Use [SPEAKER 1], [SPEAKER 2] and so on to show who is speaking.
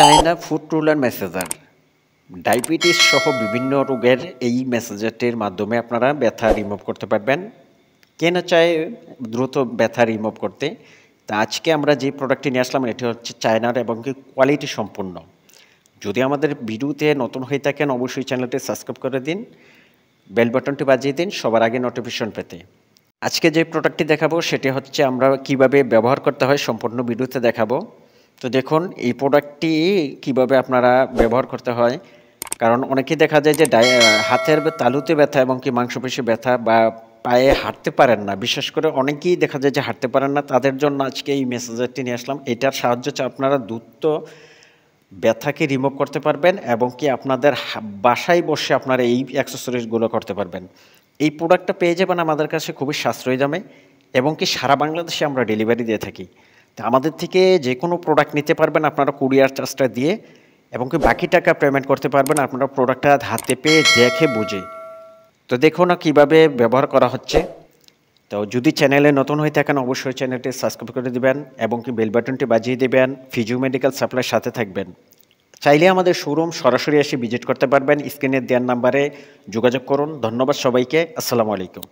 [SPEAKER 1] China food ruler massager diabetes সহ বিভিন্ন রোগের এই মেসেজারটির মাধ্যমে আপনারা ব্যথা রিমুভ করতে পারবেন। কে না চায় দ্রুত ব্যথা রিমুভ করতে। তা আজকে আমরা যে প্রোডাক্টটি নিয়ে আসলাম এটি হচ্ছে চায়নার এবং কি কোয়ালিটি সম্পূর্ণ। যদি আমাদের ভিডিওতে নতুন হয়ে থাকেন অবশ্যই চ্যানেলটি সাবস্ক্রাইব করে দিন, বেল বাটনটি বাজিয়ে দিন সবার আগে নোটিফিকেশন পেতে। আজকে যে প্রোডাক্টটি দেখাবো সেটি হচ্ছে আমরা কিভাবে ব্যবহার করতে হয় সম্পূর্ণ ভিডিওতে দেখাবো। তো দেখুন এই প্রোডাক্টটি কিভাবে আপনারা ব্যবহার করতে হয়, কারণ অনেকেই দেখা যায় যে হাতের তালুতে ব্যথা এবং কি মাংসপেশি ব্যথা বা পায়ে হাঁটতে পারেন না, বিশেষ করে অনেকেই দেখা যায় যে হাঁটতে পারেন না, তাদের জন্য আজকে এই মেসেজারটি নিয়ে আসলাম। এটার সাহায্যে আপনারা দ্রুত ব্যথাকে রিমুভ করতে পারবেন এবং কি আপনাদের বাসায় বসে আপনারা এই অ্যাক্সেসরিজগুলো করতে পারবেন। এই প্রোডাক্টটা পেয়ে যাবেন আমাদের কাছে খুবই সাশ্রয়ী দামে এবং কি সারা বাংলাদেশে আমরা ডেলিভারি দিয়ে থাকি। তো আমাদের থেকে যে কোনো প্রোডাক্ট নিতে পারবেন আপনারা কুরিয়ার চার্জটা দিয়ে এবং কি বাকি টাকা পেমেন্ট করতে পারবেন আপনারা প্রোডাক্টটা হাতে পেয়ে দেখে বুঝে। তো দেখুন না কীভাবে ব্যবহার করা হচ্ছে। তো যদি চ্যানেলে নতুন হয়ে থাকেন অবশ্যই চ্যানেলটি সাবস্ক্রাইব করে দিবেন এবং কি বেল বাটনটি বাজিয়ে দেবেন। ফিজিও মেডিকেল সাপ্লাই সাথে থাকবেন। চাইলে আমাদের শোরুম সরাসরি এসে ভিজিট করতে পারবেন। স্ক্রিনে দেওয়ার নাম্বারে যোগাযোগ করুন। ধন্যবাদ সবাইকে। আসসালামু আলাইকুম।